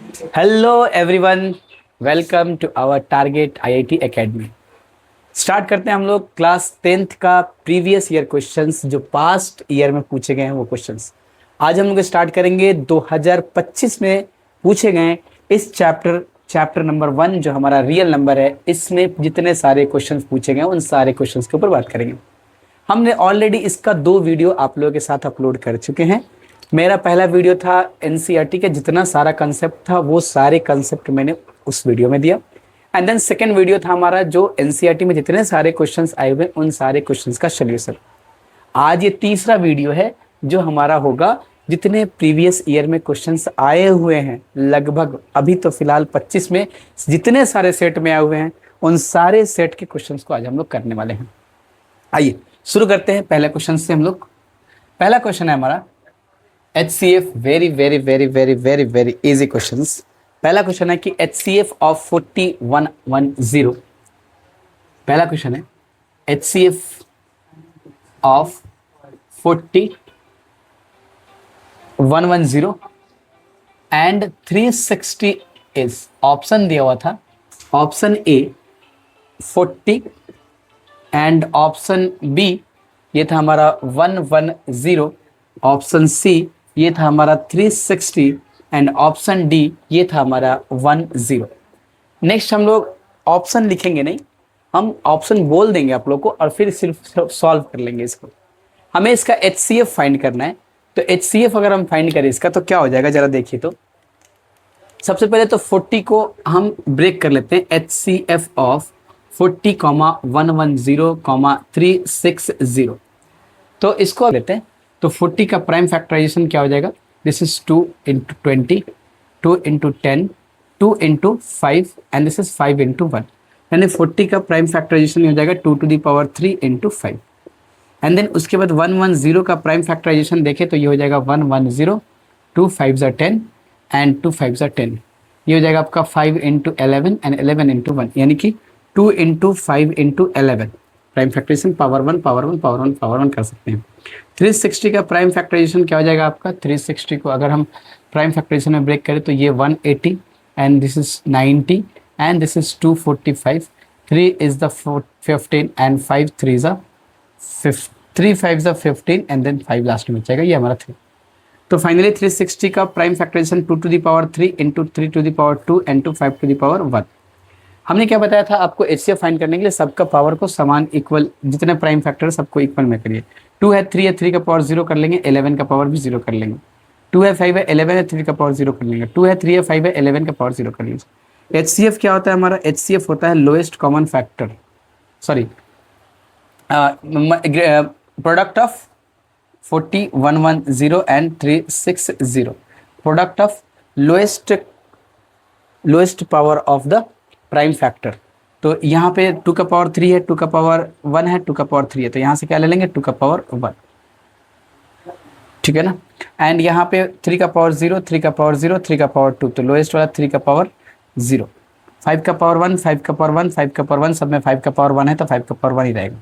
Hello everyone, welcome to our target IIT academy. Start करते हैं हम लोग क्लास 10th का प्रीवियस ईयर क्वेश्चंस जो पास्ट ईयर में पूछे गए हैं वो क्वेश्चंस। आज हम लोग स्टार्ट करेंगे 2025 में पूछे गए इस चैप्टर नंबर 1 जो हमारा रियल नंबर है, इसमें जितने सारे क्वेश्चंस पूछे गए उन सारे क्वेश्चंस के ऊपर बात करेंगे। हमने ऑलरेडी इसका 2 वीडियो आप लोगों के साथ अपलोड कर चुके हैं। मेरा पहला वीडियो था एनसीईआरटी के जितना सारा कंसेप्ट था वो सारे कंसेप्ट मैंने उस वीडियो में दिया। एंड देन सेकंड वीडियो था हमारा जो एनसीईआरटी में जितने सारे क्वेश्चंस आए हुए उन सारे क्वेश्चंस का सोल्यूशन। आज ये तीसरा वीडियो है जो हमारा होगा जितने प्रीवियस ईयर में क्वेश्चंस आए हुए हैं, लगभग अभी तो फिलहाल 25 में जितने सारे सेट में आए हुए हैं उन सारे सेट के क्वेश्चंस को आज हम लोग करने वाले हैं। आइए शुरू करते हैं पहले क्वेश्चन से। हम लोग पहला क्वेश्चन है हमारा HCF, very very very very very very easy questions. पहला क्वेश्चन है कि HCF ऑफ 4110। पहला क्वेश्चन है HCF of 4110 and 360 is, option दिया हुआ था option A 40 and option B ये था हमारा 110, ऑप्शन सी ये था हमारा 360 एंड ऑप्शन डी ये था हमारा 10। नेक्स्ट हम लोग ऑप्शन लिखेंगे नहीं, हम ऑप्शन बोल देंगे आप लोग को और फिर सिर्फ सॉल्व कर लेंगे इसको। हमें इसका HCF फाइंड करना है। तो HCF अगर हम फाइंड करें इसका तो क्या हो जाएगा जरा देखिए। तो सबसे पहले तो 40 को हम ब्रेक कर लेते हैं। HCF of 40, 110, 360। तो इसको लेते हैं। तो 40 का प्राइम फैक्टराइजेशन क्या हो जाएगा? This is 2 into 20, 2 into 10, 2 into 5 and this is 5 into 1। यानी 40 का प्राइम फैक्टराइजेशन हो जाएगा 2 to the power 3 into 5। And then उसके बाद 110 का प्राइम फैक्टराइजेशन देखें तो ये हो जाएगा 110, 2 5 ज़ा 10 एंड 2 5 ज़ा 10। ये हो जाएगा आपका 5 इंटू 11 एंड 11 इंटू 1, यानी कि 2 into 5 into 11। Prime factorisation power 1 power 1 power 1 power 1 कर सकते हैं। 360 का प्राइम फैक्टराइजेशन क्या हो जाएगा आपका? 360 को अगर हम प्राइम फैक्टराइजेशन में ब्रेक करें तो ये 180 and this is 90 and this is 245। 3 is the 15 and 5 3 ज़ा 3 5 ज़ा 15 एंड देन 5 लास्ट में बचेगा, ये हमारा 3। तो फाइनली 360 का prime factorisation 2 to the power 3 into 3 to the power 2 and 5 to the power 1। हमने क्या बताया था आपको? HCF फाइंड करने के लिए सबका पावर को समान इक्वल, जितने प्राइम फैक्टर है सबको इक्वल में करिए। 2 है 3 है 3 का पावर 0 कर लेंगे, 11 का पावर भी 0 कर लेंगे। 2 है 5 है 11 है 3 का पावर 0 कर लेंगे। 2 है 3 है 5 है 11 का पावर 0 कर लीजिए। HCF क्या होता है हमारा? HCF होता है lowest common factor, sorry product of 40, 110 and 360, product of lowest power of the prime factor. तो यहाँ पे 2 का पावर 3 है, 2 का पावर 1 है, 2 का पावर 3 है, तो यहाँ से क्या ले लेंगे? 2 का पावर 1, ठीक है ना। एंड यहाँ पे 3 का पावर 0, 3 का पावर 0, 3 का पावर 2, तो लोएस्ट वाला 3 का पावर 0। 5 का पावर 1, 5 का पावर 1, 5 का पावर 1, सब में 5 का पावर 1 है तो 5 का पावर 1 ही रहेगा।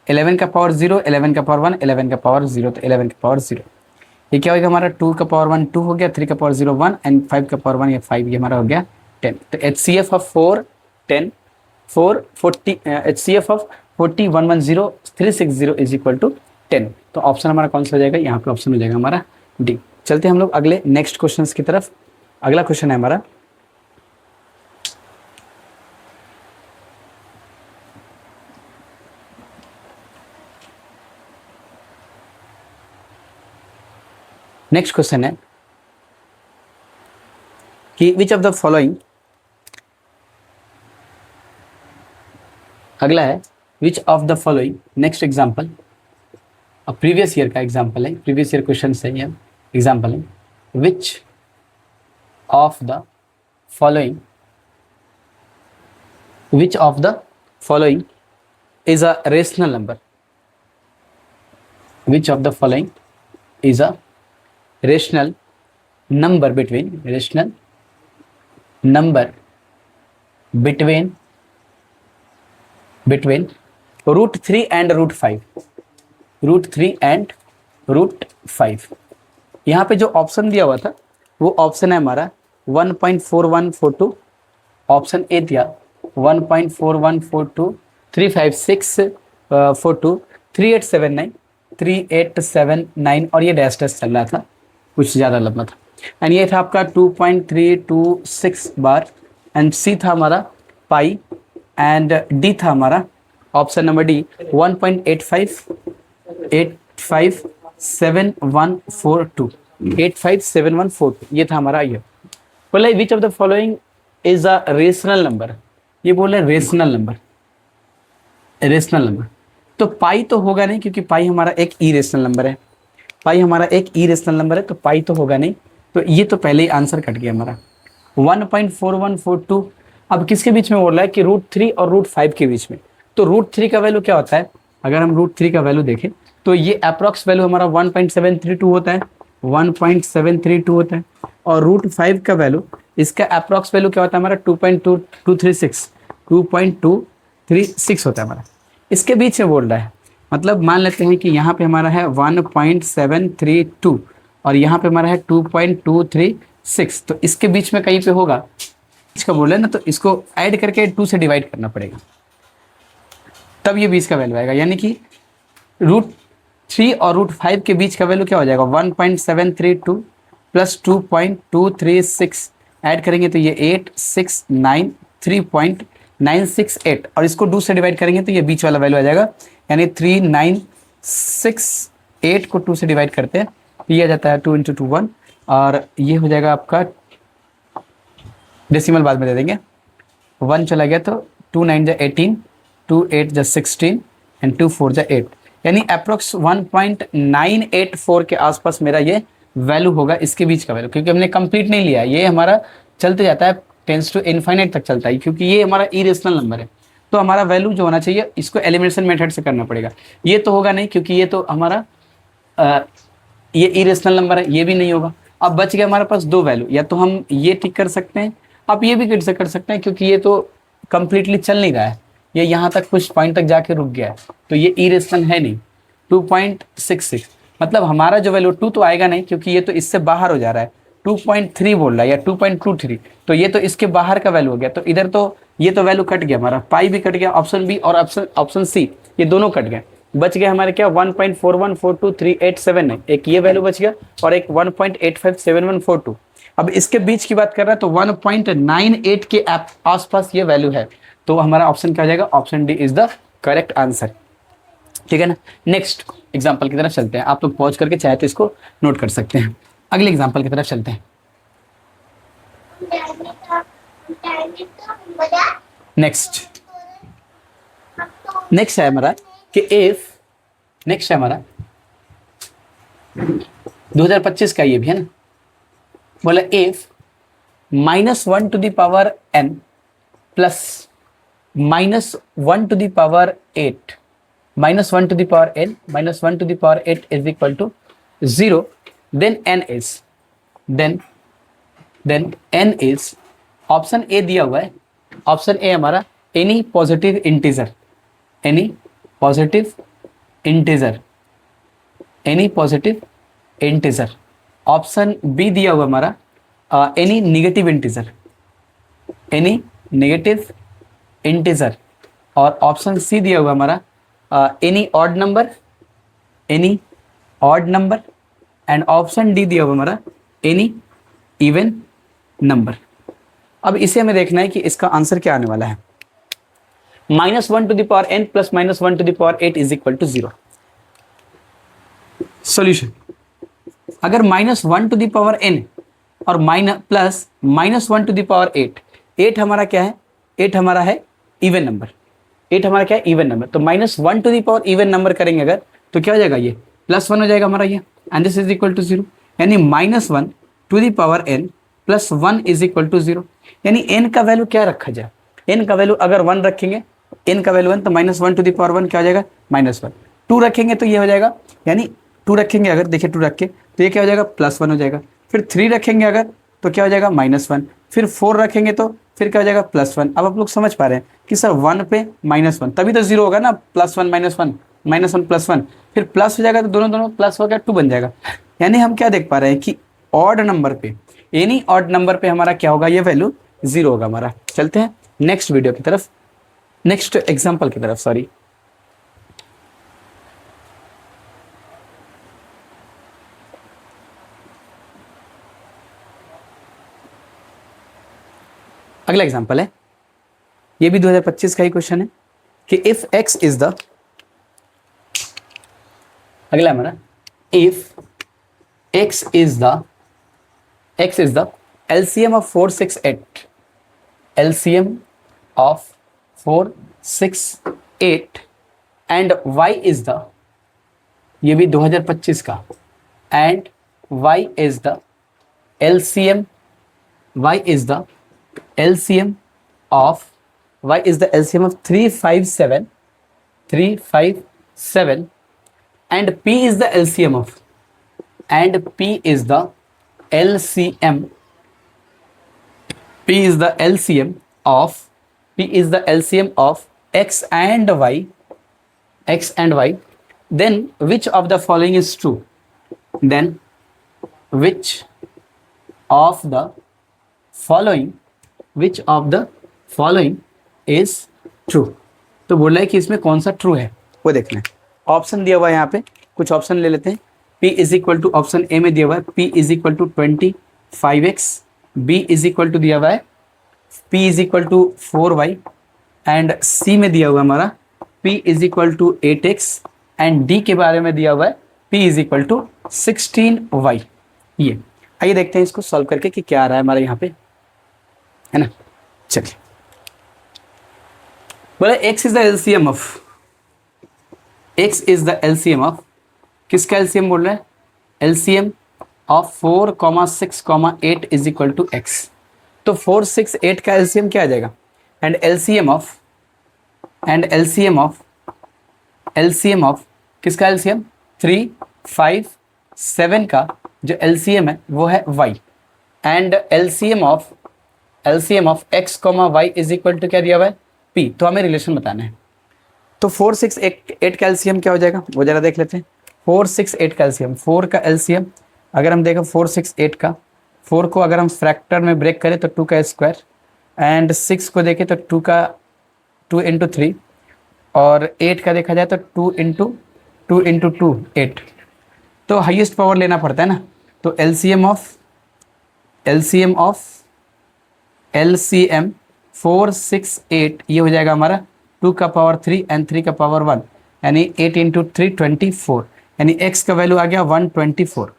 11 का पावर 0, 11 का पावर 1, 11 का पावर 0, तो 11 का पावर 0। ये क्या होगा हमारा? 2 का पावर 1 2 हो गया, 3 का पावर 0 1 एंड 5 का पावर 1 ये 5, ये हमारा हो गया 10। तो HCF of 40, HCF of 40, 110, 360 is equal to 10। तो ऑप्शन हमारा कौन सा हो जाएगा? यहाँ पे ऑप्शन हो जाएगा हमारा डी। चलते हैं हम लोग अगले नेक्स्ट क्वेश्चन की तरफ। अगला क्वेश्चन है हमारा नेक्स्ट क्वेश्चन है कि विच ऑफ द फॉलोइंग, अगला है विच of the following, next example previous year का एग्जाम्पल है, प्रीवियस ईयर क्वेश्चन है, ये एग्जाम्पल है। विच of the following, which of the following is a rational number, which of the following is a rational number between root 3 and root 5, root 3 and root 5। यहाँ पे जो option दिया हुआ था वो ऑप्शन है हमारा 1.4142, ऑप्शन ए दिया 1.4142, 35642, 3879, 3879 और ये डैश डैश चल रहा था, कुछ ज़्यादा लंबा था। एंड ये था आपका 2.326 बार। एंड सी था हमारा पाई। एंड डी था हमारा ऑप्शन नंबर डी 1.857142, 857142 ये था हमारा। ये बोला which of the following is a rational number, ये बोल रहे रेशनल नंबर, रेशनल नंबर। तो पाई तो होगा नहीं क्योंकि पाई हमारा एक इरेशनल नंबर है, पाई हमारा एक इरेशनल नंबर है, तो पाई तो होगा नहीं। तो ये तो पहले ही आंसर कट गया हमारा 1.4142। अब किसके बीच में बोल रहा है कि √3 और √5 के बीच में। तो √3 का वैल्यू क्या होता है, अगर हम √3 का वैल्यू देखें तो ये अप्रॉक्स वैल्यू हमारा 1.732 होता है, 1.732 होता है। और √5 का वैल्यू, इसका अप्रॉक्स वैल्यू क्या होता है हमारा 2.236, 2.236 होता है हमारा। इसके बीच में बोल रहा है, मतलब मान लेते हैं कि यहाँ पे हमारा है 1.732 और यहाँ पे हमारा है 2.236, तो इसके बीच में कहीं पे होगा, इसका बोल रहे हैं ना, तो इसको ऐड करके 2 से डिवाइड करना पड़ेगा, तब ये 20 का वैल्यू आएगा। यानी कि √3 और √5 के बीच का वैल्यू क्या हो जाएगा 1.732 प्लस 2.236 ऐड करेंगे तो ये 8693.968 और इसको 2 से डिवाइड करेंगे तो ये बीच वाला वैल्यू आ जाएगा, यानी 3968 को 2 से डिवाइड करते हैं तो ये आ जाता है 2 × 2 1 और ये हो जाएगा आपका, डेसिमल बाद में दे देंगे, 1 चला गया तो 2 9 जा 18, 2 8 जा 16 एंड 2 4 जा 8, यानी अप्रोक्स 1.984 के आसपास मेरा ये वैल्यू होगा, इसके बीच का वैल्यू, क्योंकि हमने कंप्लीट नहीं लिया, ये हमारा चलते जाता है, टेंस टू इनफाइनाइट तक चलता है, क्योंकि ये हमारा इरेशनल नंबर है। तो हमारा वैल्यू जो होना चाहिए इसको एलिमिनेशन मेथड से करना पड़ेगा। ये तो होगा नहीं क्योंकि ये तो हमारा ये इरेशनल नंबर है, ये भी नहीं होगा। अब बच गया हमारे पास 2 वैल्यू, या तो हम ये टिक कर सकते हैं, आप ये भी कर सकते हैं क्योंकि ये तो कंप्लीटली चल नहीं रहा है, ये यहाँ तक कुछ पॉइंट तक जाके रुक गया है, तो ये इरेशनल है नहीं। 2.66 मतलब हमारा जो वैल्यू 2 तो आएगा नहीं क्योंकि ये तो इससे बाहर हो जा रहा है, 2.3 बोल रहा है या 2.23, तो ये तो इसके बाहर का वैल्यू हो गया, तो इधर तो ये तो वैल्यू कट गया हमारा, पाई भी कट गया, ऑप्शन बी और ऑप्शन सी ये दोनों कट गए। बच गए हमारे क्या 1.41423879, एक ये वैल्यू बच गया और एक 1.857142। अब इसके बीच की बात कर रहा है तो 1.98 के आसपास ये वैल्यू है, तो हमारा ऑप्शन क्या हो जाएगा, option D is the correct answer. ठीक है ना। नेक्स्ट एग्जांपल की तरफ चलते हैं, आप लोग पॉज करके चाहे तो इसको नोट कर सकते हैं। अगले एग्जांपल की तरफ चलते हैं। नेक्स्ट है हमारा कि इफ, नेक्स्ट है हमारा 2025 का, ये भी है ना, बोला if -1 to the power n plus -1 to the power 8, -1 to the power n -1 to the power 8 is equal to 0, then n is option A दिया हुआ है, ऑप्शन ए हमारा any positive integer, any positive integer. Option B दिया हुआ हमारा any negative integer, और option C दिया हुआ हमारा any odd number, and option D दिया हुआ हमारा एनी इवन नंबर। अब इसे हमें देखना है कि इसका आंसर क्या आने वाला है। -1 to the power n plus -1 to the power 8 is equal to 0। Solution, अगर -1 to the power n और प्लस -1 to the power 8 हमारा क्या है, 8 हमारा है इवन नंबर, 8 हमारा क्या है इवन नंबर, तो -1 to the power even number करेंगे अगर तो क्या हो जाएगा, ये +1 हो जाएगा हमारा ये, and this is equal to 0, यानी -1 to the power n plus 1 is equal to 0, यानी n का वैल्यू क्या रखा जाए, n का वैल्यू अगर 1 रखेंगे, n का वैल्यू 1 तो -1 to the power 1 क्या हो जाएगा -1, 2 रखेंगे तो ये हो जाएगा, यानी 2 रखेंगे अगर, देखिए 2 रख के तो ये क्या हो जाएगा +1 हो जाएगा, फिर 3 रखेंगे अगर तो क्या हो जाएगा -1, फिर 4 रखेंगे तो फिर क्या हो जाएगा +1। अब आप लोग समझ पा रहे हैं कि सर 1 पे -1 तभी तो 0 होगा ना, +1 -1 -1 +1 फिर प्लस हो जाएगा तो दोनों प्लस हो गया 2 बन जाएगा। यानी हम क्या देख पा रहे हैं कि ऑड नंबर पे एनी ऑड नंबर पे हमारा क्या होगा, ये वैल्यू 0 होगा हमारा। चलते हैं नेक्स्ट वीडियो की तरफ, नेक्स्ट एग्जाम्पल की तरफ, सॉरी। अगला एग्जाम्पल है, ये भी 2025 का ही क्वेश्चन है कि इफ x इज द, अगला हमारा, if x is the LCM of 4 6 8, LCM of 4 6 8 and y is the, ये भी 2025 का, and y is the LCM of 357 and p is the LCM of, x and y, then which of the following is true? Then which of the following is true? तो बोल रहा है कि इसमें कौन सा ट्रू है वो देखना है। ऑप्शन दिया हुआ है यहाँ पे, कुछ ऑप्शन ले लेते हैं। p is equal to, option A में दिया हुआ है p is equal to 25x, b is equal to दिया हुआ है p is equal to 4y and c में दिया हुआ है हमारा p is equal to 8x and d के बारे में दिया हुआ है p is equal to 16y। ये आइए देखते हैं इसको सॉल्व करके कि क्या आ रहा है हमारे यहाँ पे, है ना। चलिए, बोला x is the LCM of, किसका एलसीएम बोल रहा है, LCM of 4, 6, 8 is equal to x। तो 4 6 8 का एलसीएम क्या आ जाएगा, एंड एलसीएम ऑफ किसका एलसीएम 3 5 7 का जो एलसीएम है वो है y, and LCM of x, y is equal to क्या दिया हुआ है p। तो हमें रिलेशन बताना है। तो 4 6 8 का एलसीएम क्या हो जाएगा वो जरा देख लेते हैं। 4 6 8 का एलसीएम, 4 का एलसीएम अगर हम देखें 4 6 8 का, 4 को अगर हम फ्रैक्टर में ब्रेक करें तो 2 का स्क्वायर, एंड 6 को देखें तो 2 इंटू 3, और 8 का देखा जाए तो 2 इंटू 2 8। तो हाईएस्ट पावर लेना पड़ता है ना। तो एलसीएम ऑफ 4 6 8 ये हो जाएगा हमारा 2 का पावर 3 एंड 3 का पावर 1, यानी 8 इंटू 3 24, यानी x का वैल्यू आ गया 124,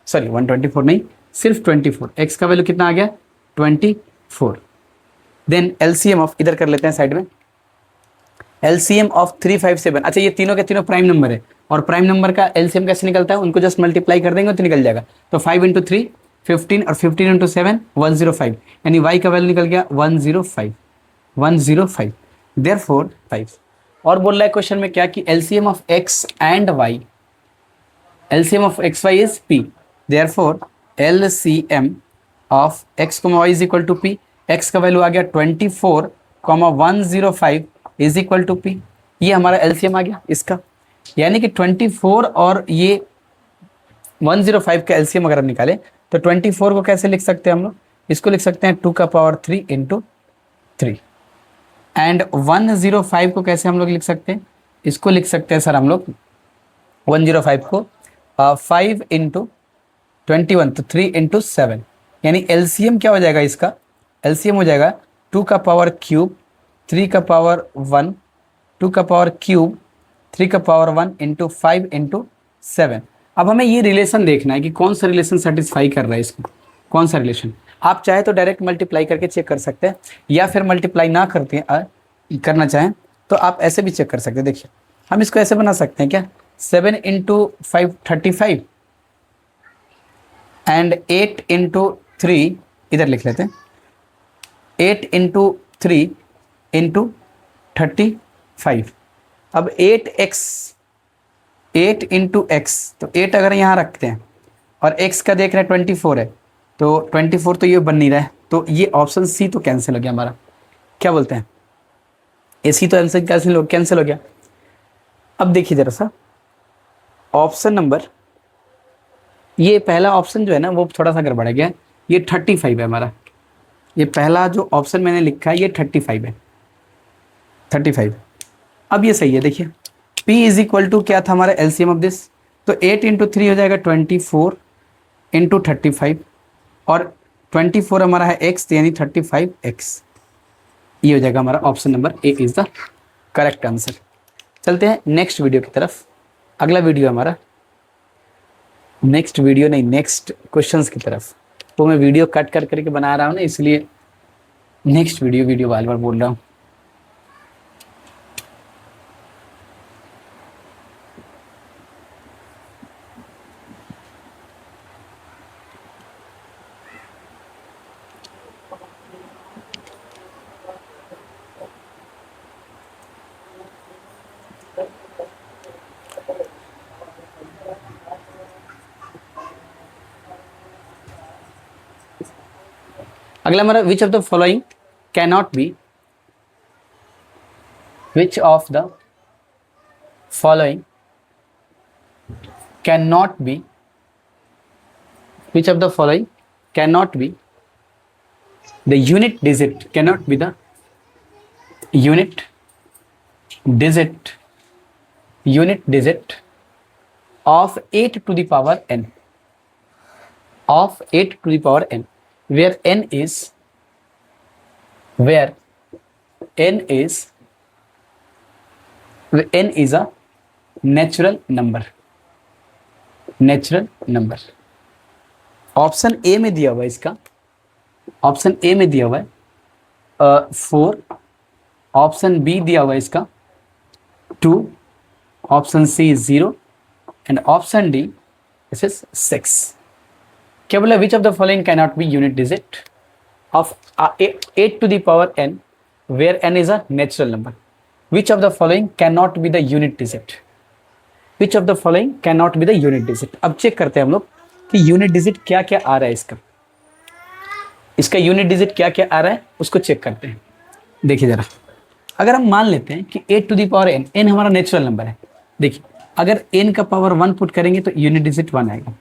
सॉरी 124 नहीं, सिर्फ 24। x का वैल्यू कितना आ गया 24। देन एलसीएम ऑफ, इधर कर लेते हैं साइड में, एलसीएम ऑफ 357। अच्छा, ये तीनों के तीनों प्राइम नंबर है, और प्राइम नंबर का एलसीएम कैसे निकलता है, उनको जस्ट मल्टीप्लाई कर देंगे तो निकल जाएगा। तो 5 इंटू 3 15 और 15 इंटू 7 105, यानी y का वैल्यू निकल गया 105। देयरफॉर 5। और बोल रहा है क्वेश्चन में क्या कि LCM of x and y, LCM of x y is p, therefore LCM of x, y is equal to p। x का वैल्यू आ गया 24,105 इज इक्वल टू p। ये हमारा एलसीएम आ गया इसका, यानी कि 24 और ये 105 का एलसीएम अगर हम निकालें तो 24 को कैसे लिख सकते हैं हम लोग, इसको लिख सकते हैं 2 का पावर 3 इंटू 3, एंड 105 को कैसे हम लोग लिख सकते हैं, इसको लिख सकते हैं सर हम लोग 105 को 5 इंटू 21, तो 3 इंटू 7, यानी एलसीएम क्या हो जाएगा इसका, एलसीएम हो जाएगा 2 का पावर क्यूब 3 का पावर 1, 2 का पावर क्यूब 3 का पावर 1 इंटू 5 इंटू 7। अब हमें ये रिलेशन देखना है कि कौन सा रिलेशन सेटिस्फाई कर रहा है इसको, कौन सा रिलेशन। आप चाहे तो डायरेक्ट मल्टीप्लाई करके चेक कर सकते हैं, या फिर मल्टीप्लाई ना करना चाहें तो आप ऐसे भी चेक कर सकते हैं। देखिए, हम इसको ऐसे बना सकते हैं क्या, 7 इंटू 5 35 एंड 8 इंटू 3, इधर लिख लेते हैं 8 इंटू 3 इंटू 35। अब 8 इंटू एक्स, तो 8 अगर यहाँ रखते हैं और x का देख रहे हैं 24 है, तो 24 तो ये बन नहीं रहा है, तो ये ऑप्शन सी तो कैंसिल हो गया हमारा। क्या बोलते हैं, ए सी तो आंसर कैंसिल हो गया। अब देखिए जरा सा ऑप्शन नंबर, ये पहला ऑप्शन जो है ना वो थोड़ा सा गड़बड़ गया, ये 35 है हमारा, ये पहला जो ऑप्शन मैंने लिखा है ये 35 है, 35। अब ये सही है, देखिए P इज इक्वल टू क्या था हमारा एलसीएम ऑफ दिस, तो 8 इंटू 3 हो जाएगा 24 इंटू 35, और 24 हमारा है x, यानी 35x, ये हो जाएगा हमारा option number A is the correct answer. चलते हैं नेक्स्ट वीडियो की तरफ। अगला वीडियो हमारा, नेक्स्ट क्वेश्चंस की तरफ। तो मैं वीडियो कट कर करके बना रहा हूँ ना, इसलिए नेक्स्ट वीडियो बार बार बोल रहा हूँ। अगला हमारा विच of the following cannot be, which of the following cannot be, which of the following cannot be the unit digit, cannot be the unit digit of 8 to the power n, of 8 to the power n, where n is a natural number। Option A में दिया हुआ है इसका, option A में दिया हुआ है 4, option B दिया हुआ है इसका 2, option C 0 and option D this is 6। क्या बोला, which of the following can not be unit digit of 8 to the power n where n is a natural number. Which of the following can not be the unit digit, which of the following can not be the unit digit. अब check करते हैं हम लोग कि unit digit क्या क्या आ रहा है इसका यूनिट डिजिट क्या क्या आ रहा है उसको चेक करते हैं। देखिए जरा, अगर हम मान लेते हैं कि 8 to the power n, n हमारा नेचुरल नंबर है। देखिए अगर n का पावर 1 पुट करेंगे तो यूनिट डिजिट 1 आएगा,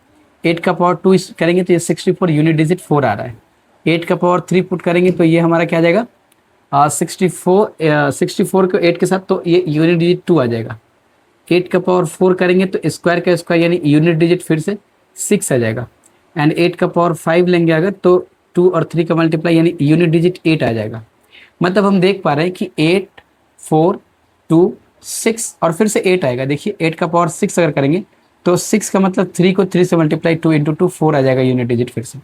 8 का पावर 2 करेंगे तो ये 64, यूनिट डिजिट 4 आ रहा है। 8 का पावर 3 पुट करेंगे तो ये हमारा क्या आ जाएगा 64 को 8 के साथ, तो ये यूनिट डिजिट 2 आ जाएगा। 8 का पावर 4 करेंगे तो स्क्वायर का स्क्वायर यानी यूनिट डिजिट फिर से 6 आ जाएगा। एंड 8 का पावर 5 लेंगे अगर तो 2 और 3 का मल्टीप्लाई यानी यूनिट डिजिट 8 आ जाएगा। मतलब हम देख पा रहे हैं कि 8, 4, 2, 6 और फिर से 8 आएगा। देखिए 8 का पावर 6 अगर करेंगे तो 6 का मतलब 3 को 3 से मल्टीप्लाई 2 इंटू 2 4 आ जाएगा यूनिट डिजिट फिर से।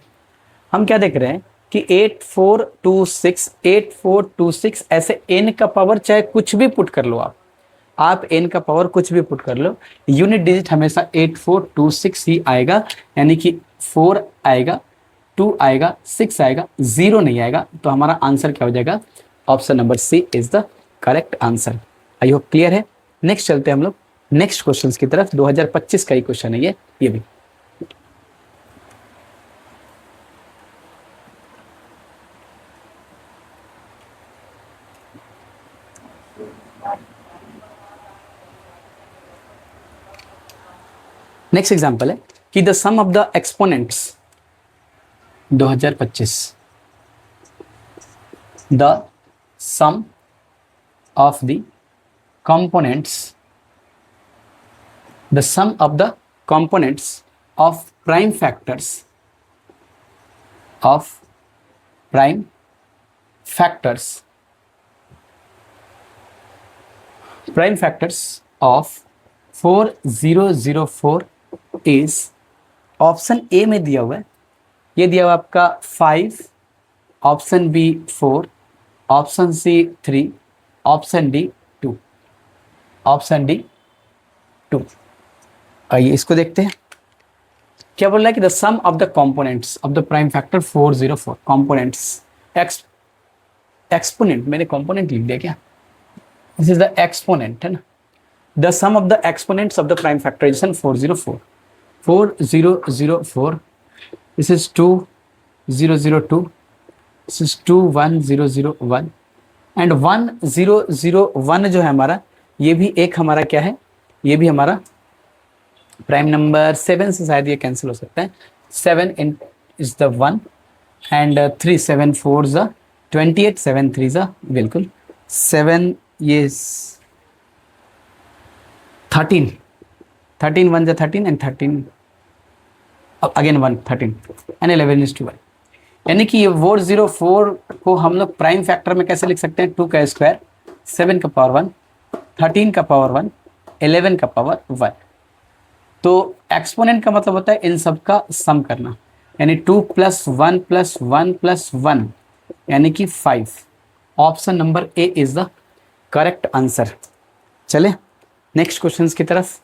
हम क्या देख रहे हैं कि 8, 4, 2, 6, 8, 4, 2, 6 ऐसे n का पावर चाहे कुछ भी पुट कर लो आप n का पावर कुछ भी पुट कर लो, यूनिट डिजिट हमेशा 8, 4, 2, 6 ही आएगा। यानी कि 4 आएगा, 2 आएगा, 6 आएगा, 0 नहीं आएगा। तो हमारा आंसर क्या हो जाएगा, option number C is the correct answer. I hope clear है। नेक्स्ट चलते हैं हम लोग नेक्स्ट क्वेश्चन की तरफ। 2025 का ही क्वेश्चन है ये भी। नेक्स्ट एग्जाम्पल है कि the sum of the exponents 2025, the sum of the components, the sum of the components of prime factors of 4004 is, option A में दिया हुआ है, ये दिया हुआ आपका 5, option B 4, option C 3, option D 2, option D 2। आइए इसको देखते हैं क्या बोल रहा है कि the sum of the components of the prime factor 404 components exponent, मैंने कंपोनेंट लिख दिया क्या, दिस इज द एक्सपोनेंट है ना। The sum of the exponents of the prime factorisation 4004, this is 2002, this is 21001 and 1001 जो है हमारा, ये भी एक हमारा क्या है, ये भी हमारा प्राइम नंबर 7 से शायद ये कैंसिल हो सकता है। 7 इज द 1 एंड 3 7 4 ज़ा 28, 7 3 ज़ा बिल्कुल 7 ये 13, 13 1 ज़ा 13 and 13 again 1 13 and 11 is to 1। यानी कि ये 404 को हम लोग प्राइम फैक्टर में कैसे लिख सकते हैं? 2 का स्क्वायर, 7 का पावर 1, 13 का पावर 1, 11 का पावर 1। तो एक्सपोनेंट का मतलब होता है इन सब का सम करना, यानी 2 प्लस 1 प्लस 1 प्लस 1 यानी कि 5। Option number A is the correct answer. चले नेक्स्ट क्वेश्चंस की तरफ।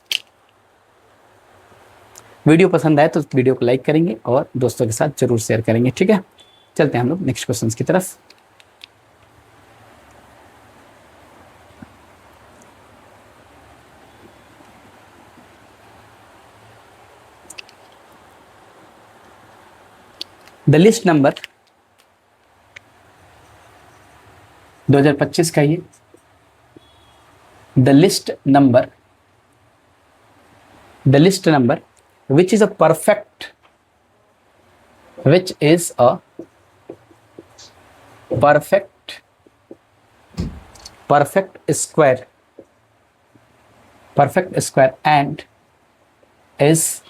वीडियो पसंद आए तो वीडियो को लाइक करेंगे और दोस्तों के साथ जरूर शेयर करेंगे, ठीक है। चलते हैं हम लोग नेक्स्ट क्वेश्चंस की तरफ। द लिस्ट नंबर 2025 का ये the list number which is a perfect square and is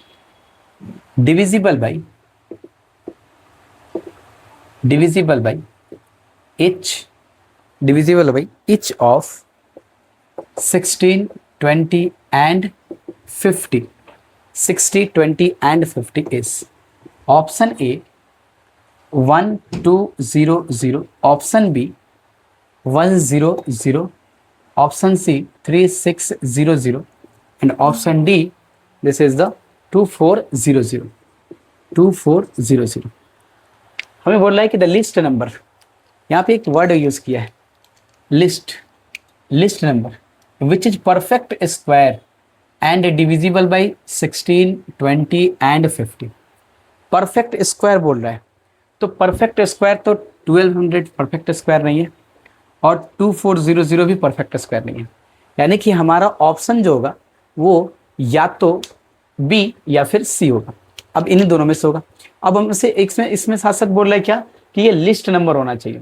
divisible by each of 16 20 and 50 60 20 and 50 is option A 1 2 0 0, option B 1 0 0, option C 3 6 0 0 and option D this is the 2 4 0 0 2 4 0 0। हमें बोल रहा है कि the list number, यहाँ पे एक word use किया है list number which is perfect square and divisible by 16 20 and 50। Perfect square बोल रहा है, तो परफेक्ट स्क्वायर तो 1200 परफेक्ट स्क्वायर नहीं है और 2400 भी परफेक्ट स्क्वायर नहीं है। यानी कि हमारा ऑप्शन जो होगा वो या तो बी या फिर सी होगा। अब इन्हीं दोनों में से होगा। अब हमसे इसमें साथ साथ बोल रहा है क्या कि ये लिस्ट नंबर होना चाहिए,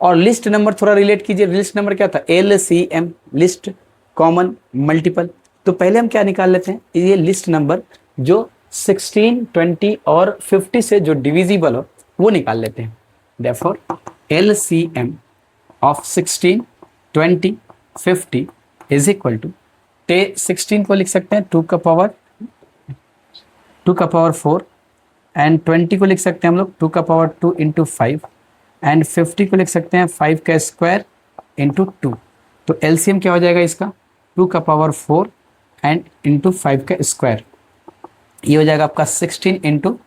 और लिस्ट नंबर थोड़ा रिलेट कीजिए। लिस्ट नंबर क्या था? LCM, list, common, multiple. तो पहले हम क्या निकाल लेते हैं, ये लिस्ट नंबर जो 16 20 और 50 से जो डिविजिबल हो वो निकाल लेते हैं। Therefore LCM of 16 20 50 is equal to 16 को लिख सकते हैं 2 का पावर 4 एंड 20 को लिख सकते हैं हम लोग 2 का पावर 2 इंटू 5 एंड 50 को लिख सकते हैं 5 का स्क्वायर इंटू 2। तो LCM क्या हो जाएगा इसका? 2 का पावर 4 एंड इंटू 5 का स्क्वायर, ये हो जाएगा आपका 16 इंटू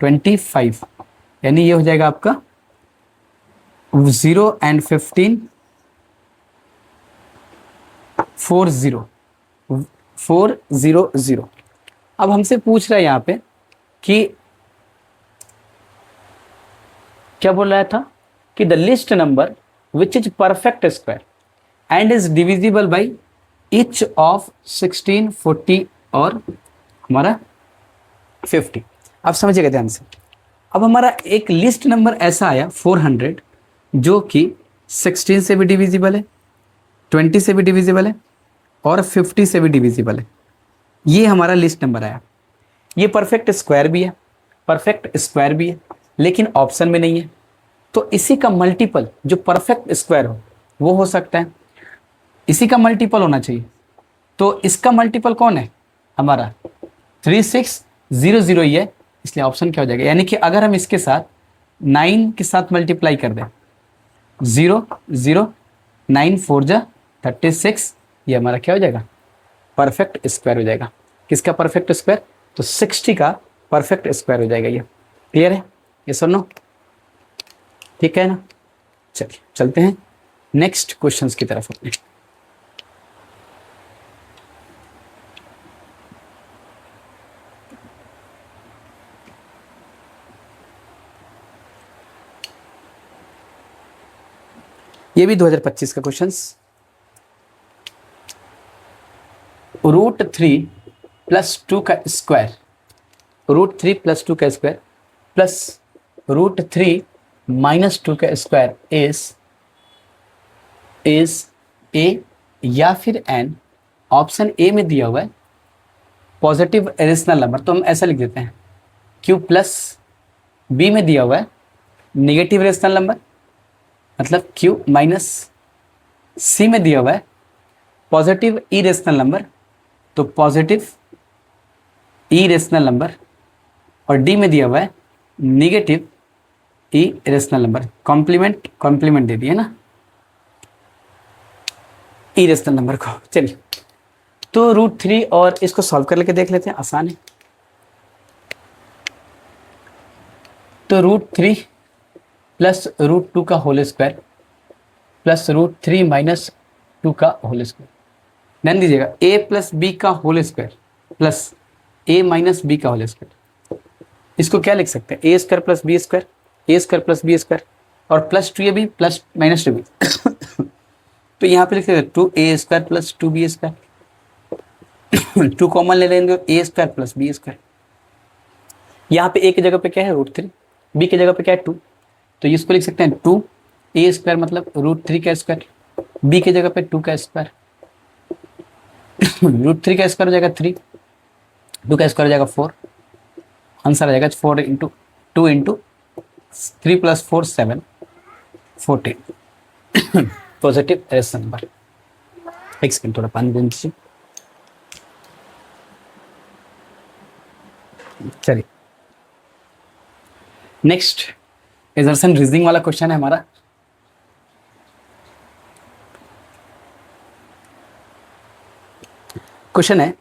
25, यानी ये हो जाएगा आपका 0 एंड 15 400। अब हमसे पूछ रहा है यहाँ पे कि क्या बोल रहा था कि the list number which is perfect square and is divisible by each of 16 40 और हमारा 50। अब समझिएगा ध्यान से। अब हमारा एक लिस्ट नंबर ऐसा आया 400 जो कि 16 से भी डिविजिबल है, 20 से भी डिविजिबल है और 50 से भी डिविजिबल है। ये हमारा लिस्ट नंबर आया। ये परफेक्ट स्क्वायर भी है लेकिन ऑप्शन में नहीं है। तो इसी का मल्टीपल जो परफेक्ट स्क्वायर हो वो हो सकता है, इसी का मल्टीपल होना चाहिए। तो इसका मल्टीपल कौन है? हमारा 3600 ही है, इसलिए ऑप्शन क्या हो जाएगा? यानी कि अगर हम इसके साथ 9 के साथ मल्टीप्लाई कर दें 0 0 9 4 जा 36, ये हमारा क्या हो जाएगा? परफेक्ट स्क्वायर हो जाएगा। किसका परफेक्ट स्क्वायर? तो 60 का परफेक्ट स्क्वायर हो जाएगा। ये क्लियर है? ये सुनो ठीक है ना? चलिए चलते हैं नेक्स्ट क्वेश्चंस की तरफ अपने। ये भी 2025 का क्वेश्चंस। √3 + 2 का स्क्वायर, √3 + 2 का स्क्वायर प्लस √3 -2 का स्क्वायर इज ए या फिर एन। ऑप्शन ए में दिया हुआ है पॉजिटिव रेशनल नंबर, तो हम ऐसा लिख देते हैं क्यू प्लस बी में दिया हुआ है निगेटिव रेशनल नंबर, मतलब क्यू माइनस सी में दिया हुआ है पॉजिटिव इरेशनल नंबर, तो पॉजिटिव इरेशनल नंबर, और डी में दिया हुआ है negative irrational number. Complement complement दे दिए ना इरेशनल नंबर को। चलिए तो √3 और इसको सॉल्व कर लेके देख लेते हैं, आसान है। तो √3 प्लस √2 का होल स्क्वायर प्लस √3 माइनस 2 का होल स्क्वायर, ध्यान दीजिएगा a प्लस बी का whole square plus a minus B का होल स्क्वायर। इसको क्या लिख सकते हैं, A square plus B square, A square plus B square, और plus 2ab plus minus 2b तो यहाँ पे लिख सकते हैं 2a² plus 2b square, 2 common ले लेंगे a square plus B square. यहाँ पे a की जगह पे क्या है √3, b की जगह पे क्या है 2, तो इसको लिख सकते हैं 2a² मतलब √3 का स्क्वायर, b की जगह पे 2 का स्क्वायर, √3 का स्क्वायर हो जाएगा 3, 2 का स्क्वायर हो जाएगा 4, आंसर आ जाएगा 4 into 2 into 3 plus 4 7 14 positive rational number. एक सेकंड थोड़ा पानी दे दीजिए। चलिए नेक्स्ट एजर्सन रीजनिंग वाला क्वेश्चन है हमारा। क्वेश्चन है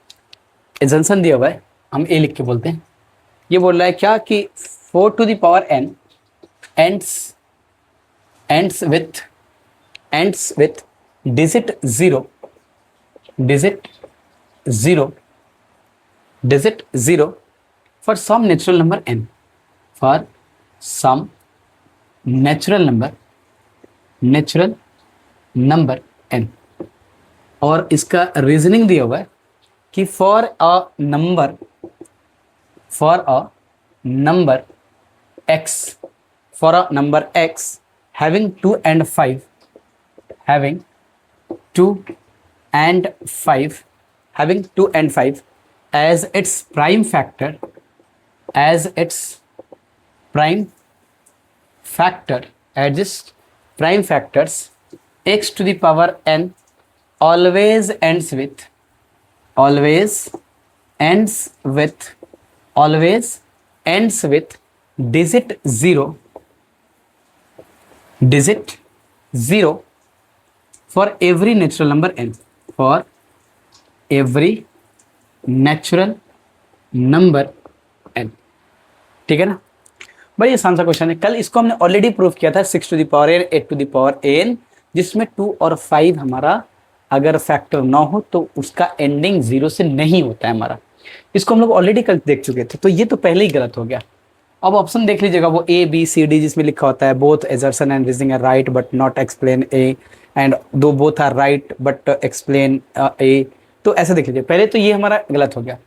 एजर्सन दिया हुआ है, हम ए लिख के बोलते हैं। ये बोल रहा है क्या कि 4 to the power n ends with digit 0 for some natural number n, for some natural number n, और इसका रीजनिंग दिया हुआ है कि for a number x having 2 and 5 as its prime factor as its prime factors x to the power n always ends with digit 0 for every natural number n, for every natural number n। ठीक है ना, बड़ी आसान सा question है। कल इसको हमने ऑलरेडी प्रूव किया था 6 to the power n 8 to the power n, जिसमें 2 और 5 हमारा अगर फैक्टर ना हो तो उसका एंडिंग 0 से नहीं होता है हमारा। इसको हम लोग ऑलरेडी कल देख चुके थे, तो ये तो पहले ही गलत हो गया। अब ऑप्शन देख लीजिएगा, वो A B C D जिसमें लिखा होता है both assertion and reasoning are right but not explain A, and दो both are right but explain A, तो ऐसे देख लीजिए। पहले तो ये हमारा गलत हो गया।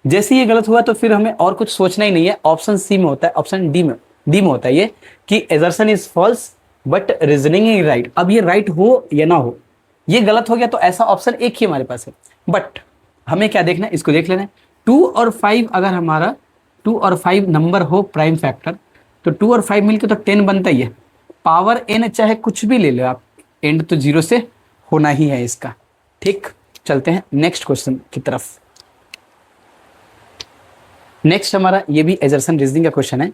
जैसे ये गलत हुआ तो फिर हमें और कुछ सोचना ही नहीं है, ऑप्शन सी में होता है, ऑप्शन डी में होता है ये कि assertion is false but reasoning is right. अब ये राइट हो या ना हो, ये गलत हो गया तो ऐसा ऑप्शन एक ही हमारे पास है। बट हमें क्या देखना है, इसको देख लेना है। 2 और 5 अगर हमारा 2 और 5 नंबर हो प्राइम फैक्टर, तो 2 और 5 मिलकर तो 10 बनता ही है। पावर n चाहे कुछ भी ले लो आप, एंड तो 0 से होना ही है इसका। ठीक, चलते हैं नेक्स्ट क्वेश्चन की तरफ। नेक्स्ट हमारा ये भी एजर्सन रीजनिंग का क्वेश्चन है।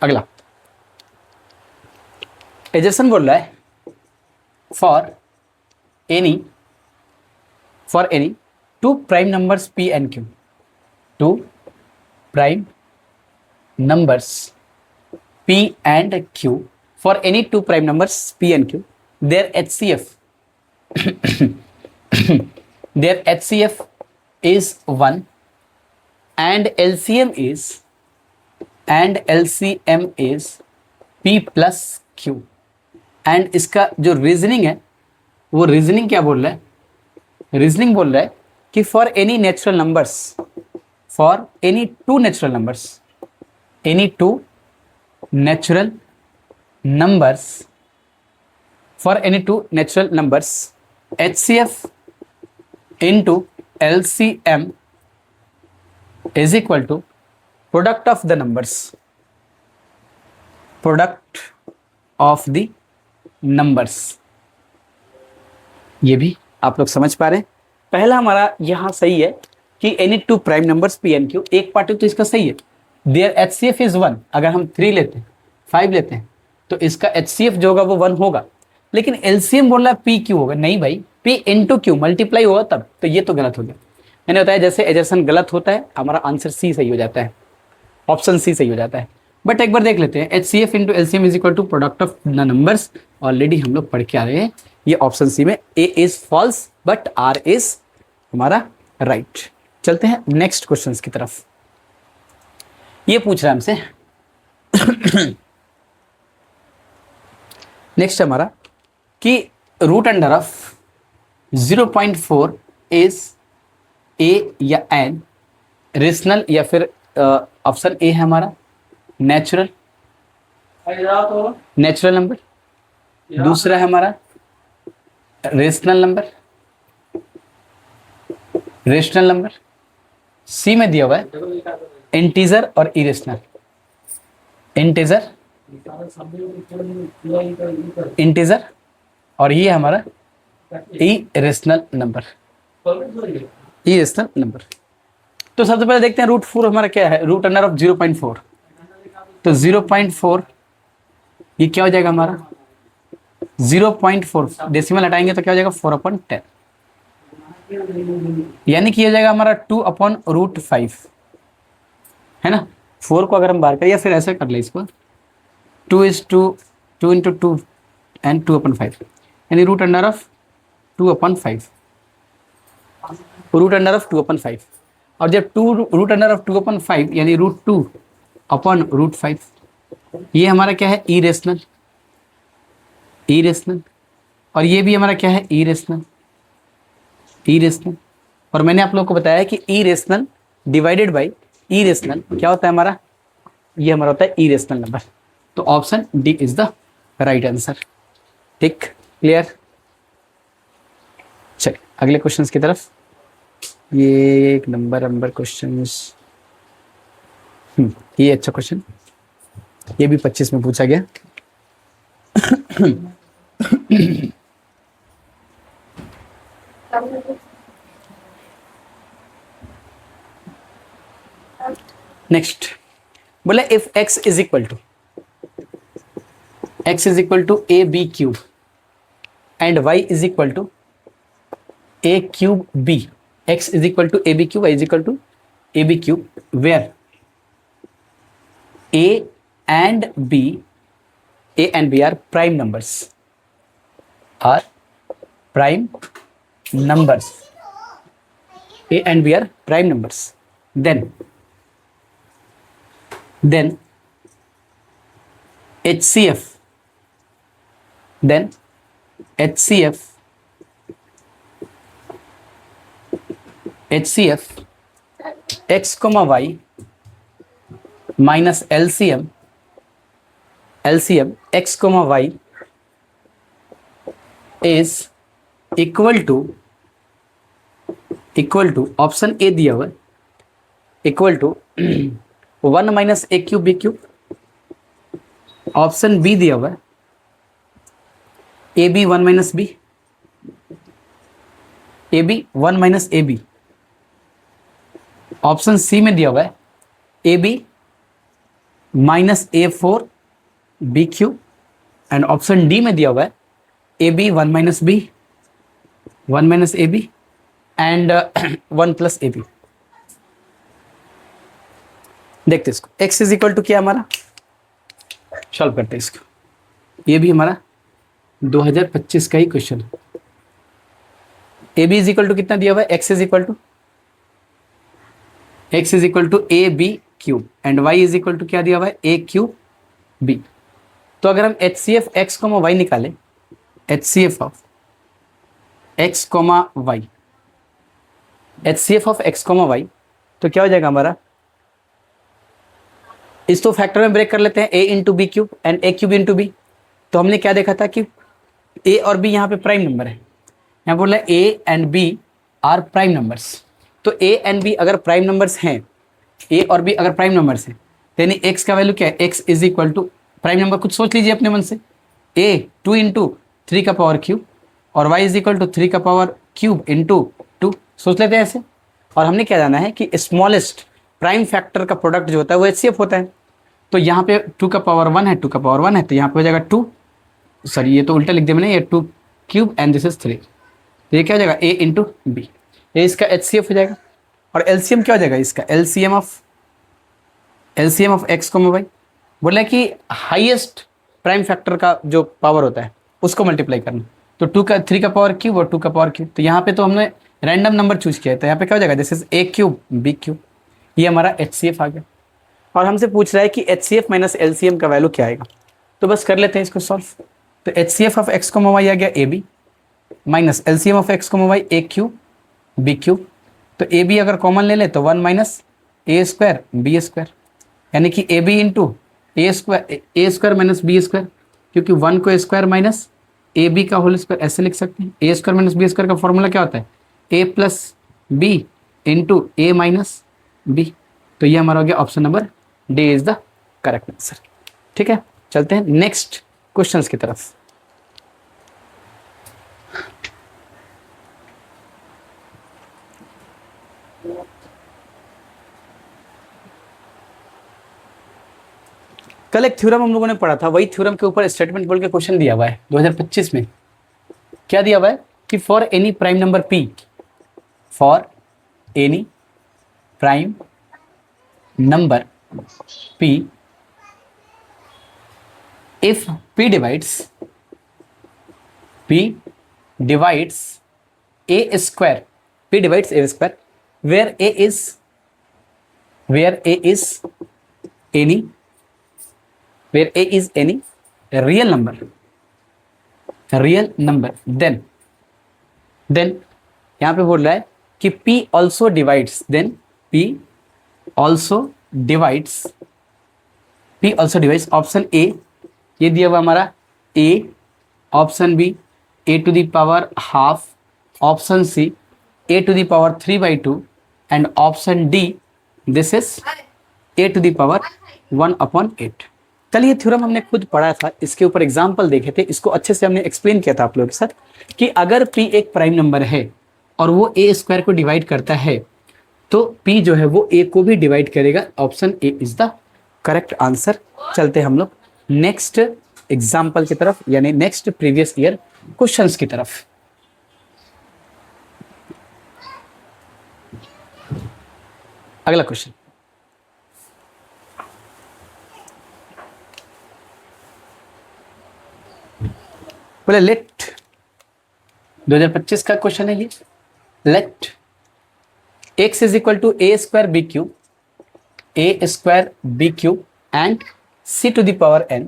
अगला एजर्सन बोल रहा है for any 2 prime numbers p and q, 2 prime numbers p and q, for any 2 prime numbers p and q, their HCF is 1 and LCM is p plus q, and इसका जो reasoning है वो reasoning क्या बोल रहा है, reasoning बोल रहा है कि for any natural numbers for any two natural numbers, any two natural numbers, for any two natural numbers HCF into LCM is equal to product of the numbers, product of the numbers. ये भी आप लोग समझ पा रहे हैं। पहला हमारा यहां सही है कि any two prime numbers P N Q, एक पार्ट तो इसका सही है। देयर HCF इज 1, अगर हम 3 लेते हैं 5 लेते हैं तो इसका HCF जो होगा वो 1 होगा, लेकिन LCM बोल रहा है पी क्यू होगा। नहीं भाई, पी इंटू क्यू मल्टीप्लाई होगा तब, तो ये तो गलत हो गया। मैंने बताया जैसे एजर्सन गलत होता है, हमारा आंसर सी सही हो जाता है, ऑप्शन सी सही हो जाता है। बट एक बार देख लेते हैं, HCF into LCM is equal to product of the numbers. Already हम लोग पढ़ के आ रहे हैं, ये ऑप्शन सी में A is false but R is हमारा राइट। चलते हैं नेक्स्ट क्वेश्चन की तरफ। ये पूछ रहा है हमसे नेक्स्ट हमारा कि root under of 0.4 is a या एन रेशनल, या फिर ऑप्शन ए है हमारा नेचुरल नंबर, दूसरा है हमारा रेशनल नंबर, सी में दिया हुआ है इंटीजर और इरेशनल। इंटीजर और ये हमारा इरेशनल नंबर। तो सबसे पहले देखते हैं रूट 4 हमारा क्या है, रूट अंडर ऑफ 0.4। तो 0.4 ये क्या हो जाएगा हमारा 0.4, डेसिमल हटाएंगे तो क्या हो जाएगा 4/10, यानी कि ये हो जाएगा हमारा 2/√5, है ना। 4 को अगर हम बाहर करें या फिर ऐसे कर ले इसको, 2 into 2 and 2/5, यानी root under of 2/5, root under of 2/5। और जब रूट अंडर ऑफ 2/5 यानी √2/√5, ये हमारा क्या है इरेशनल, और ये भी हमारा क्या है इरेशनल। और मैंने आप लोगों को बताया कि इरेशनल डिवाइडेड बाय इरेशनल क्या होता है हमारा, ये हमारा होता है इरेशनल नंबर। तो option D is the right answer. ठीक, क्लियर। चलिए अगले क्वेश्चंस की तरफ। ये एक नंबर क्वेश्चंस, ये अच्छा क्वेश्चन, ये भी 25 में पूछा गया। नेक्स्ट बोले if x is equal to A B cube and y is equal to A cube B, x is equal to A B cube, y is equal to A B cube, where a and b are prime numbers, are prime numbers, a and b are prime numbers, then HCF x comma y minus LCM x comma y is equal to option A दिया हुआ है equal to 1 minus A cube B cube, option B दिया हुआ है A B 1 minus B, A B 1 minus A B, option C में दिया हुआ है A B minus A4 B cube, and option D में दिया हुआ है A B 1 minus B, 1 minus A B and 1 plus A B. देखते इसको, x इज इक्वल टू क्या हमारा, सॉल्व करते हैं इसको। ये भी हमारा 2025 का ही क्वेश्चन है। A B is equal to कितना दिया हुआ है, x is equal to A B cube and y is equal to क्या दिया हुआ है ए क्यूब बी। तो अगर हम HCF x, y निकालें, HCF of x, y, HCF of x, y तो क्या हो जाएगा हमारा, इस तो फैक्टर में ब्रेक कर लेते हैं, a into B cube and a cube into B. तो हमने क्या देखा था कि a और b यहाँ पे प्राइम नंबर है, यहाँ बोल रहा है a and b are prime numbers. तो a एंड b अगर प्राइम नंबर्स हैं, a और b अगर प्राइम नंबर्स हैं, यानी x का वैल्यू क्या है, x is equal to prime number कुछ सोच लीजिए अपने मन से, a 2 इंटू 3 का पावर क्यूब और y इज इक्वल टू 3 का पावर क्यूब इंटू 2, सोच लेते हैं ऐसे। और हमने क्या जाना है कि स्मॉलेस्ट प्राइम फैक्टर का प्रोडक्ट जो होता है वो HCF होता है। तो यहाँ पे 2 का पावर 1 है, 2 का पावर 1 है, तो यहाँ पे हो जाएगा 2, सॉरी ये तो उल्टा लिख दिया मैंने, ये 2 क्यूब एंड दिस इज 3, तो ये क्या हो जाएगा a इंटू बी, ये इसका HCF हो जाएगा। और एलसीएम क्या हो जाएगा इसका, एलसीएम ऑफ एक्स को वाई, बोला है कि हाईएस्ट प्राइम फैक्टर का जो पावर होता है उसको मल्टीप्लाई करना। तो 3 का पावर क्यूब और 2 का पावर क्यूब, तो यहाँ पे तो हमने रैंडम नंबर चूज किया है, तो यहाँ पे क्या हो जाएगा, this is a cube B cube, ये हमारा HCF आ गया। और हमसे पूछ रहा है कि HCF माइनस LCM का वैल्यू क्या आएगा, तो बस कर लेते हैं इसको सॉल्व। तो HCF ऑफ एक्स को वाई आ गया AB minus LCM of x को Y a cube B cube. तो AB अगर कॉमन ले ले तो 1 minus a square B square, यानी कि AB into a square minus B square, क्योंकि 1 को स्क्वायर माइनस AB का होल स्क्वायर ऐसे लिख सकते हैं। a square minus B square का फॉर्मूला क्या होता है, a plus B into A minus B. तो ये हमारा हो गया option number D is the correct answer. ठीक है, चलते हैं नेक्स्ट क्वेश्चंस की तरफ। कल एक थ्योरम हम लोगों ने पढ़ा था, वही थ्योरम के ऊपर स्टेटमेंट बोल के क्वेश्चन दिया हुआ है 2025 में। क्या दिया हुआ है कि for any prime number p, for any prime number p, if p divides a square, p divides a square, where a is any real number, then यहाँ पे बोल रहा है कि p also divides, then p also divides, option A ये दिया हुआ हमारा a, option B a to the power half, option C a to the power 3/2 and option D this is a to the power 1/8। कल ये theorem हमने खुद पढ़ा था, इसके ऊपर एग्जाम्पल देखे थे, इसको अच्छे से हमने एक्सप्लेन किया था आप लोगों के साथ कि अगर p एक प्राइम नंबर है और वो a स्क्वायर को डिवाइड करता है तो p जो है वो a को भी डिवाइड करेगा। Option A is the correct answer. चलते हम लोग नेक्स्ट एग्जाम्पल की तरफ, यानी नेक्स्ट प्रीवियस ईयर क्वेश्चंस की तरफ। अगला क्वेश्चन, बोले लेट 2025 का क्वेश्चन है ये, let x is equal to a square B cube, and c to the power n,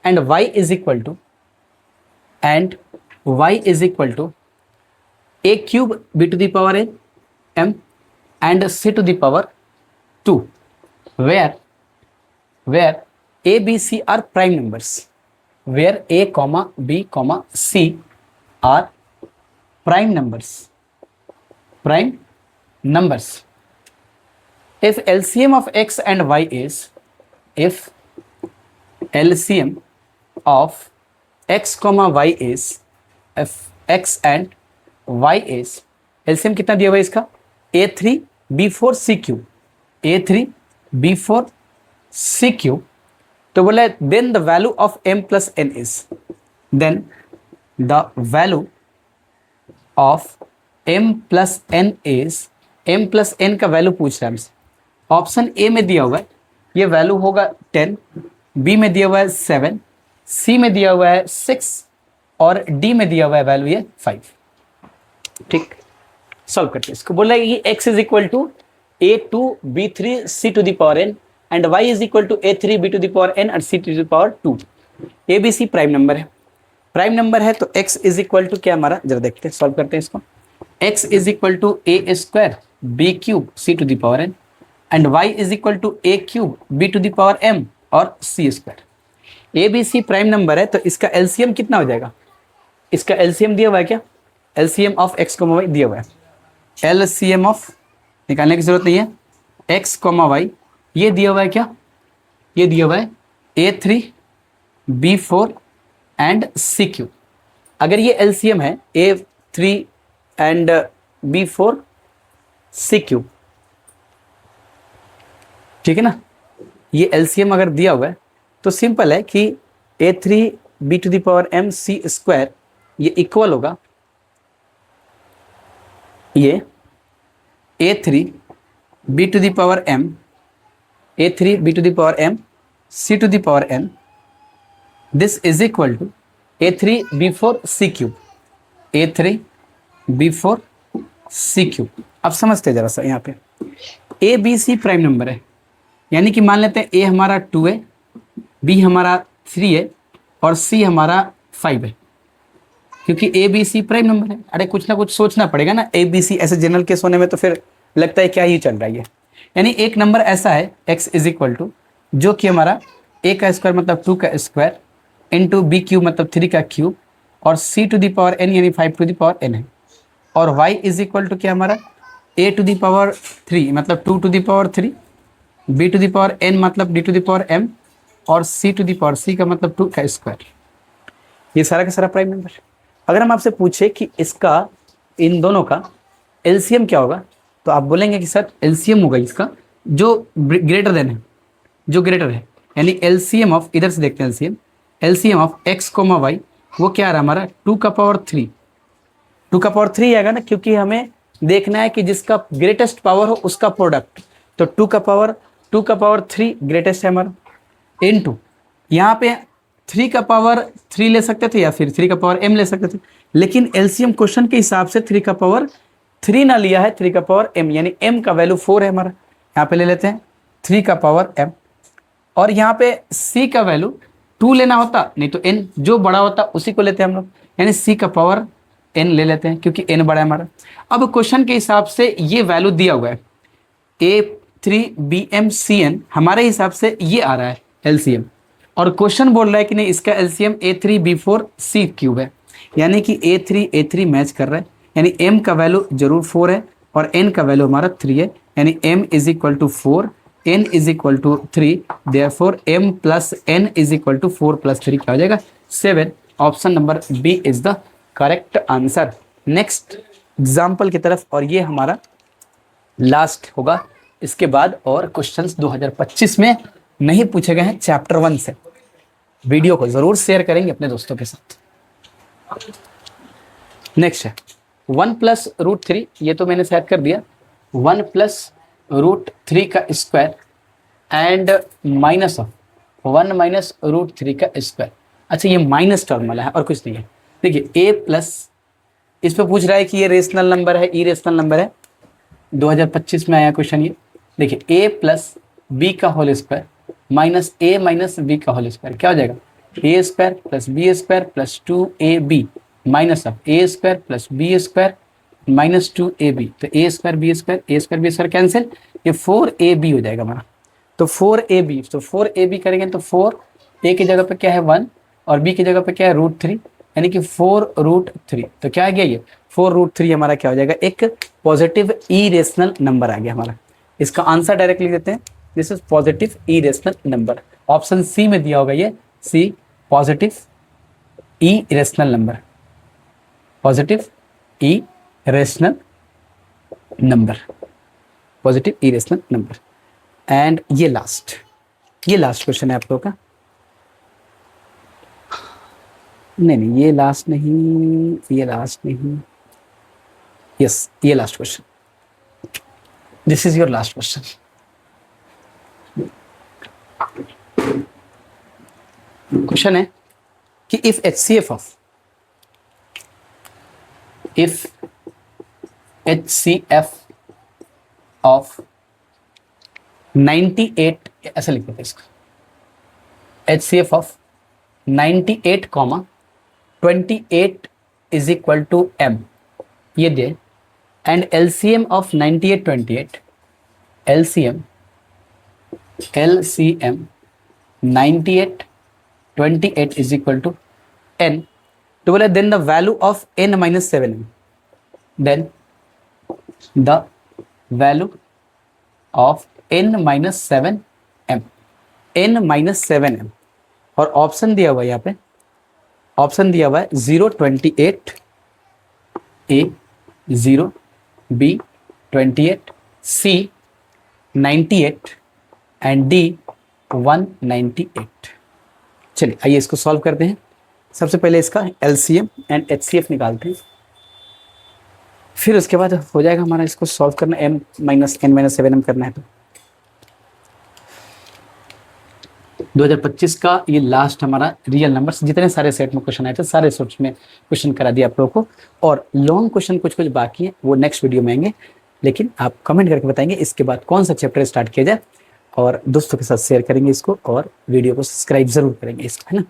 and y is equal to a cube b to the power n m and c to the power 2, where a b c are prime numbers, where a, b, c are prime numbers. If LCM of x and y is, if LCM of x, y is, if x and y is, LCM कितना दिया हुआ है इसका, a3 b4 c cube, तो बोला then the value of m plus n is, then the value of m plus n is, m plus n का value पूछ रहा है हमसे। ऑप्शन ए में दिया हुआ है ये वैल्यू होगा 10, बी में दिया हुआ है 7, सी में दिया हुआ है 6 और डी में दिया हुआ है वैल्यू ये 5। ठीक, सॉल्व करते हैं इसको। बोला है कि x is equal to a2 b3 c to the power n and y is equal to a3 b to the power n और c to the power 2। a b c prime number है, तो x is equal to क्या हमारा, जरा देखते हैं, solve करते हैं इसको। x is equal to a square B cube C to the power N and Y is equal to A cube B to the power M और C square. A B C prime number है तो इसका LCM कितना हो जाएगा, इसका LCM दिया हुआ है क्या, LCM of x comma y दिया हुआ है, एलसीएम ऑफ निकालने की जरूरत नहीं है, एक्स कॉमा वाई ये दिया हुआ है क्या, ये दिया हुआ है A3 B4 एंड CQ। अगर ये एलसीएम है A3 एंड B4 CQ, ठीक है ना, ये एलसीएम अगर दिया हुआ है तो सिंपल है कि A3 B to the power M C square ये इक्वल होगा ये A3 B to the power M A3 B to the power M C to the power n, this is equal to A3 B4 C cube, A3 B4 C cube। अब समझते हैं जरा सा, यहाँ पे A B C prime number है, यानी कि मान लेते हैं A हमारा 2 है, B हमारा 3 है और C हमारा 5 है, क्योंकि A B C prime number है। अरे कुछ ना कुछ सोचना पड़ेगा ना, A B C ऐसे जनरल केस होने में तो फिर लगता है क्या ही चल रहा है ये। यानी एक नंबर ऐसा है x इज इक्वल टू जो कि हमारा a का स्क्वायर मतलब 2 का स्क्वायर इंटू बी क्यूब मतलब 3 का क्यूब और c to the power n यानी 5 टू द पावर n है, और y इज इक्वल टू क्या हमारा a टू द पावर 3 मतलब 2 to the power 3, b to the power n मतलब d to the power m और c to the power c का मतलब 2 का स्क्वायर। ये सारा का सारा प्राइम नंबर। अगर हम आपसे पूछे कि इसका इन दोनों का एलसीएम क्या होगा तो आप बोलेंगे कि सर एलसीएम होगा इसका जो ग्रेटर देन है, जो ग्रेटर है, यानी एलसीएम ऑफ, इधर से देखते हैं LCM, LCM of x comma y वो क्या आ रहा है हमारा 2 का पावर 3, 2 का पावर 3 आएगा ना, क्योंकि हमें देखना है कि जिसका ग्रेटेस्ट पावर हो उसका प्रोडक्ट, तो 2 का पावर 3 ग्रेटेस्ट है हमारा, इनटू यहाँ पे 3 का पावर 3 ले सकते थे या फिर 3 का पावर m ले सकते थे, लेकिन एलसीएम क्वेश्चन के हिसाब से 3 का पावर 3 ना लिया है, 3 का पावर m, यानी m का वैल्यू 4 है हमारा, यहाँ पे ले लेते हैं 3 का पावर m, और यहाँ पे c का वैल्यू 2 लेना होता, नहीं तो n जो बड़ा होता उसी को लेते हैं हम लोग, यानी c का पावर n ले लेते हैं क्योंकि n बड़ा है हमारा। अब क्वेश्चन के हिसाब से ये वैल्यू दिया हुआ है A3BMCN, हमारे हिसाब से ये आ रहा है एलसीएम, और क्वेश्चन बोल रहा है कि नहीं इसका एलसीएम A3B4C क्यूब है, यानी कि A3 मैच कर रहा है, यानी m का वैल्यू जरूर 4 है और n का वैल्यू हमारा 3 है, यानी m is equal to 4 n is equal to 3, therefore m plus n is equal to 4 plus 3 क्या हो जाएगा 7। Option number B is the correct answer. Next example की तरफ, और ये हमारा लास्ट होगा, इसके बाद और क्वेश्चंस 2025 में नहीं पूछे गए हैं चैप्टर 1 से। वीडियो को जरूर शेयर करेंगे अपने दोस्तों के साथ। नेक्स्ट है 1 प्लस रूट 3, ये तो मैंने शायद कर दिया, 1 प्लस रूट 3 का square and minus of 1 minus root 3 का स्क्वायर। अच्छा ये माइनस टर्म वाला है और कुछ नहीं है। देखिए a प्लस, इस पे पूछ रहा है कि ये रेशनल नंबर है इरेशनल नंबर है, 2025 में आया क्वेश्चन ये। देखिए a प्लस बी का whole square minus a minus B का होल स्क्वायर क्या हो जाएगा, a square plus B square plus 2ab minus of a square plus B square minus 2ab, तो a square B square cancel, ये 4ab हो जाएगा हमारा, तो 4ab, तो 4ab करेंगे तो 4 a की जगह पे क्या है 1 और b की जगह पे क्या है रूट 3, यानी कि 4√3, तो क्या आ गया ये 4√3 हमारा क्या हो जाएगा, एक पॉजिटिव इरेशनल नंबर आ गया हमारा। इसका आंसर डायरेक्ट लिख देते हैं, this is positive irrational number. Option C में दिया होगा ये, C positive irrational number, positive irrational number, positive irrational number. And ये लास्ट क्वेश्चन है आप लोगों का, नहीं ये लास्ट नहीं, यस ये last question, this is your last question. Question है कि इफ HCF ऑफ 98, ऐसा लिख देते हैं इसको, HCF of 98, 28 is equal to m, ये दे and LCM of 98 28, LCM 98 28 is equal to n। तो बोला then the value of n minus 7m, then the value of n minus 7m, n minus 7m। और option दिया हुआ है यहाँ पे, ऑप्शन दिया हुआ है 028 A 0, B 28, C 98 and D 198। चलिए आइए इसको सॉल्व करते हैं। सबसे पहले इसका LCM एंड HCF निकालते हैं, फिर उसके बाद हो जाएगा हमारा इसको सॉल्व करना, m minus n minus 7m करना है। तो 2025 का ये लास्ट हमारा रियल नंबर्स, जितने सारे सेट में क्वेश्चन आए थे सारे सेट्स में क्वेश्चन करा दिया आप लोगों को, और लॉन्ग क्वेश्चन कुछ कुछ बाकी है वो नेक्स्ट वीडियो में आएंगे। लेकिन आप कमेंट करके बताएंगे इसके बाद कौन सा चैप्टर स्टार्ट किया जाए, और दोस्तों के साथ शेयर करेंगे इसको, और वीडियो को सब्सक्राइब जरूर करेंगे इसको, है ना।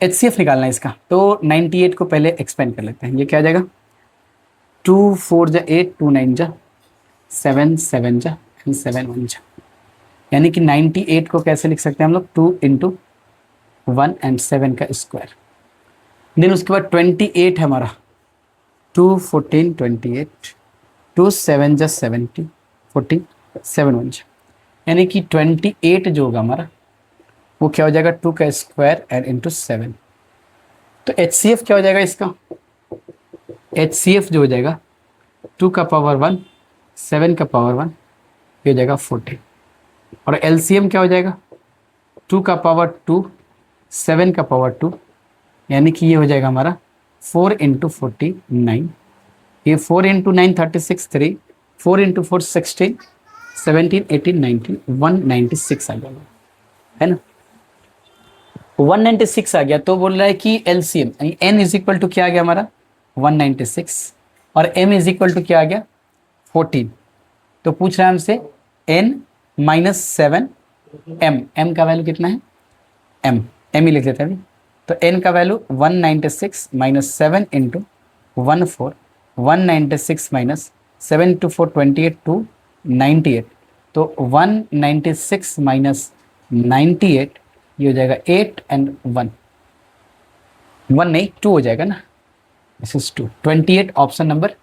HCF निकालना है इसका, तो 98 को पहले एक्सपेंड कर लेते हैं। ये क्या आ जाएगा, 2 4 जा 8, 2 9 जा 7 7 जा एंड 7 1 जा, यानी कि 98 को कैसे लिख सकते हैं हम लोग, 2 इंटू 1 एंड 7 का स्क्वायर। देन उसके बाद 28 है हमारा, 2 14 28, 2 7 जा 70 40 7 1 जा, यानी कि 28 जो होगा हमारा वो क्या हो जाएगा, 2 का स्क्वायर एंड इंटू 7। तो HCF क्या हो जाएगा इसका, HCF जो हो जाएगा 2 का पावर 1 7 का पावर 1, ये हो जाएगा 14। और LCM क्या हो जाएगा, 2 का पावर 2 7 का पावर 2, यानी कि ये हो जाएगा हमारा 4 इंटू 49, ये 4 इंटू 9 36 3, 4 इंटू 4 16 17 18 19 196 आ जाएगा, है ना। 196 आ गया, तो बोल रहा है कि LCM n is equal to क्या आ गया हमारा 196, और m इज इक्वल टू क्या आ गया 14। तो पूछ रहा है हमसे n माइनस 7 m का वैल्यू कितना है, m ही लिख लेते हैं अभी। तो n का वैल्यू 196 माइनस 7 इंटू 14, 196 माइनस 7 टू 4 28 टू 98, तो 196 माइनस 98 ये हो जाएगा 8 एंड 1 नहीं 2 हो जाएगा ना, this is 2, 28 option number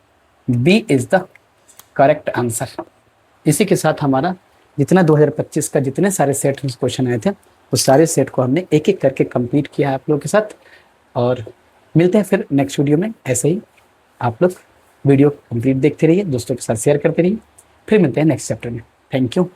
B is the correct answer. इसी के साथ हमारा जितना 2025 का जितने सारे सेट में क्वेश्चन आए थे उस सारे सेट को हमने एक एक करके कंप्लीट किया है आप लोगों के साथ, और मिलते हैं फिर नेक्स्ट वीडियो में। ऐसे ही आप लोग वीडियो कंप्लीट देखते रहिए, दोस्तों के साथ शेयर करते रहिए, फिर मिलते हैं नेक्स्ट चैप्टर में। Thank you.